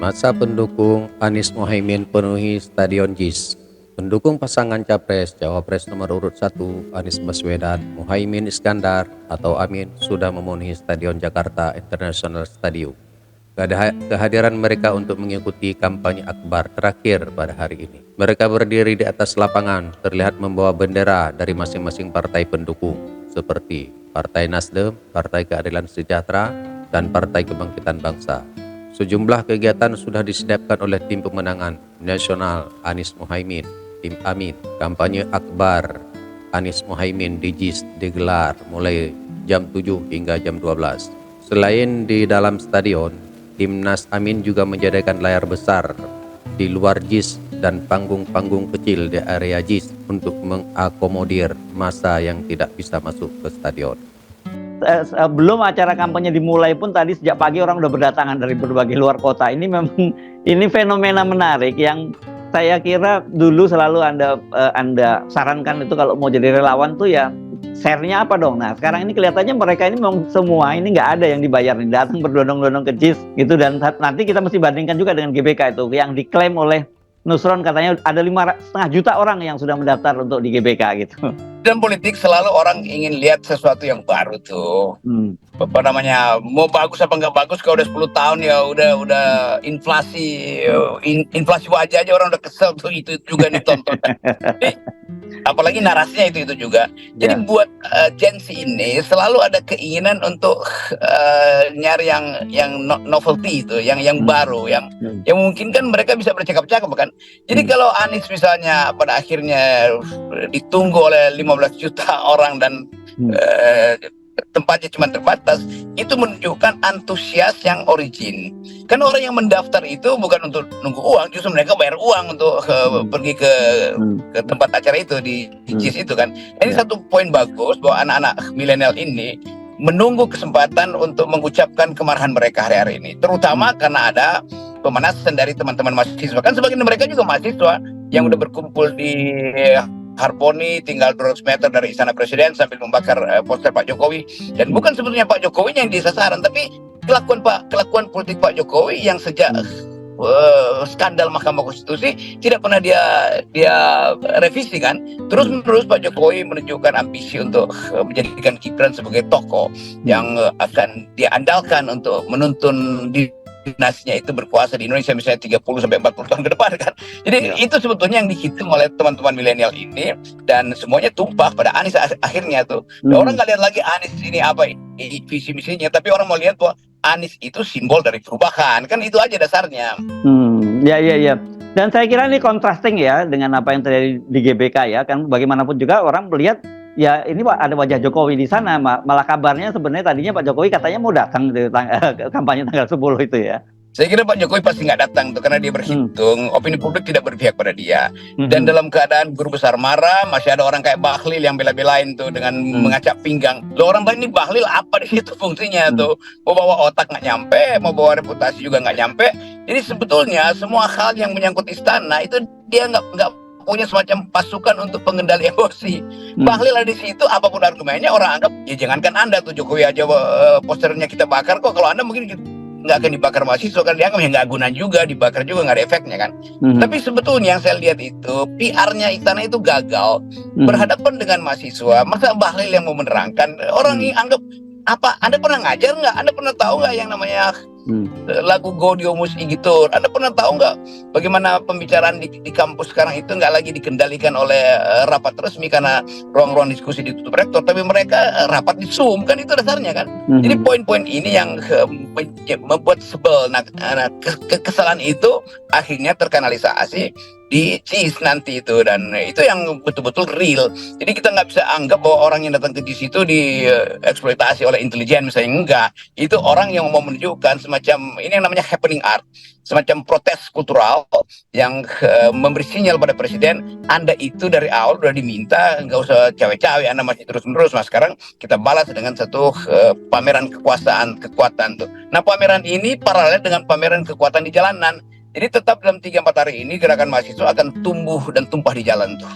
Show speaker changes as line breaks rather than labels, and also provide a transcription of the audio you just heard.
Masa pendukung Anies Mohaimin penuhi Stadion JIS. Pendukung pasangan Capres Cawapres nomor urut 1 Anies Baswedan, Mohaimin Iskandar atau Amin sudah memenuhi Stadion Jakarta International Stadium. Kehadiran mereka untuk mengikuti kampanye akbar terakhir pada hari ini. Mereka berdiri di atas lapangan, terlihat membawa bendera dari masing-masing partai pendukung, seperti Partai Nasdem, Partai Keadilan Sejahtera, dan Partai Kebangkitan Bangsa. Sejumlah kegiatan sudah disediakan oleh tim pemenangan nasional Anies Mohaimin, tim Amin. Kampanye akbar Anies Mohaimin di JIS digelar mulai jam 7 hingga jam 12. Selain di dalam stadion, Timnas Amin juga menyediakan layar besar di luar JIS dan panggung-panggung kecil di area JIS untuk mengakomodir massa yang tidak bisa masuk ke stadion.
Belum acara kampanye dimulai pun tadi sejak pagi orang udah berdatangan dari berbagai luar kota. Ini memang ini fenomena menarik yang saya kira dulu selalu Anda sarankan itu kalau mau jadi relawan tuh ya share-nya apa dong. Nah sekarang ini kelihatannya mereka ini memang semua ini nggak ada yang dibayar nih, datang berdondong-dondong ke JIS gitu. Dan nanti kita mesti bandingkan juga dengan GBK itu yang diklaim oleh Nusron, katanya ada 5,5 juta orang yang sudah mendaftar untuk di GBK gitu.
Dan politik selalu orang ingin lihat sesuatu yang baru tuh. Apa namanya, mau bagus apa nggak bagus, kalau udah 10 tahun ya udah inflasi wajah aja orang udah kesel tuh, itu juga ditonton. Apalagi narasinya itu juga. Jadi buat Gen Z ini selalu ada keinginan untuk nyari yang novelty itu, yang baru, yang mungkin kan mereka bisa bercakap-cakap kan. Jadi kalau Anies misalnya pada akhirnya ditunggu oleh 15 juta orang dan tempatnya cuma terbatas, itu menunjukkan antusias yang origin. Kan orang yang mendaftar itu bukan untuk nunggu uang, justru mereka bayar uang untuk pergi ke tempat acara itu di JIS itu kan. Ini satu poin bagus bahwa anak-anak milenial ini menunggu kesempatan untuk mengucapkan kemarahan mereka hari-hari ini, terutama karena ada pemanasan dari teman-teman mahasiswa. Kan sebagian mereka juga mahasiswa yang udah berkumpul di Harponi, tinggal 200 meter dari Istana Presiden sambil membakar poster Pak Jokowi. Dan bukan sebetulnya Pak Jokowi yang disasaran, tapi kelakuan politik Pak Jokowi yang sejak skandal Mahkamah Konstitusi tidak pernah dia revisi kan. Terus menerus Pak Jokowi menunjukkan ambisi untuk menjadikan Gibran sebagai tokoh yang akan dia andalkan untuk menuntun dinasinya itu berkuasa di Indonesia misalnya 30 sampai 40 tahun ke depan kan. Jadi itu sebetulnya yang dihitung oleh teman-teman milenial ini, dan semuanya tumpah pada Anies akhirnya tuh. Orang nggak lihat lagi Anies ini apa visi misinya, tapi orang mau lihat bahwa Anies itu simbol dari perubahan, kan itu aja dasarnya.
Ya. Dan saya kira ini contrasting ya dengan apa yang terjadi di GBK ya, kan bagaimanapun juga orang melihat ya ini ada wajah Jokowi di sana, malah kabarnya sebenarnya tadinya Pak Jokowi katanya mau datang di kampanye tanggal 10 itu ya.
Saya kira Pak Jokowi pasti nggak datang tuh, karena dia berhitung opini publik tidak berpihak pada dia. Dan dalam keadaan guru besar marah, masih ada orang kayak Bahlil yang bela-belain tuh dengan mengacak pinggang. Loh, orang ini Bahlil apa di situ fungsinya tuh? Mau bawa otak nggak nyampe, mau bawa reputasi juga nggak nyampe. Jadi sebetulnya semua hal yang menyangkut istana itu dia nggak punya semacam pasukan untuk pengendali emosi. Bahlil ada di situ, apapun argumennya orang anggap ya jangankan Anda tuh, Jokowi aja posternya kita bakar kok, kalau Anda mungkin nggak akan dibakar mahasiswa kan, dianggap ya nggak guna juga, dibakar juga nggak ada efeknya kan. Tapi sebetulnya yang saya lihat itu PR-nya istana itu gagal berhadapan dengan mahasiswa. Masa Bahlil yang mau menerangkan, orang ini anggap apa? Anda pernah ngajar nggak? Anda pernah tahu nggak yang namanya lagu Godiomus Igitur? Anda pernah tahu nggak bagaimana pembicaraan di kampus sekarang itu nggak lagi dikendalikan oleh rapat resmi karena ruang-ruang diskusi ditutup rektor, tapi mereka rapat di Zoom kan, itu dasarnya kan. Jadi poin-poin ini yang membuat sebel. Nah, kesalahan itu akhirnya terkanalisasi di JIS nanti itu, dan itu yang betul-betul real. Jadi kita nggak bisa anggap bahwa orang yang datang ke JIS itu dieksploitasi oleh intelijen misalnya, enggak. Itu orang yang mau menunjukkan semacam ini yang namanya happening art, semacam protes kultural yang memberi sinyal pada presiden, Anda itu dari awal sudah diminta nggak usah cawe-cawe, Anda masih terus-menerus. Nah sekarang kita balas dengan satu pameran kekuatan tuh. Nah pameran ini paralel dengan pameran kekuatan di jalanan. Jadi tetap dalam 3-4 hari ini gerakan mahasiswa akan tumbuh dan tumpah di jalan tuh.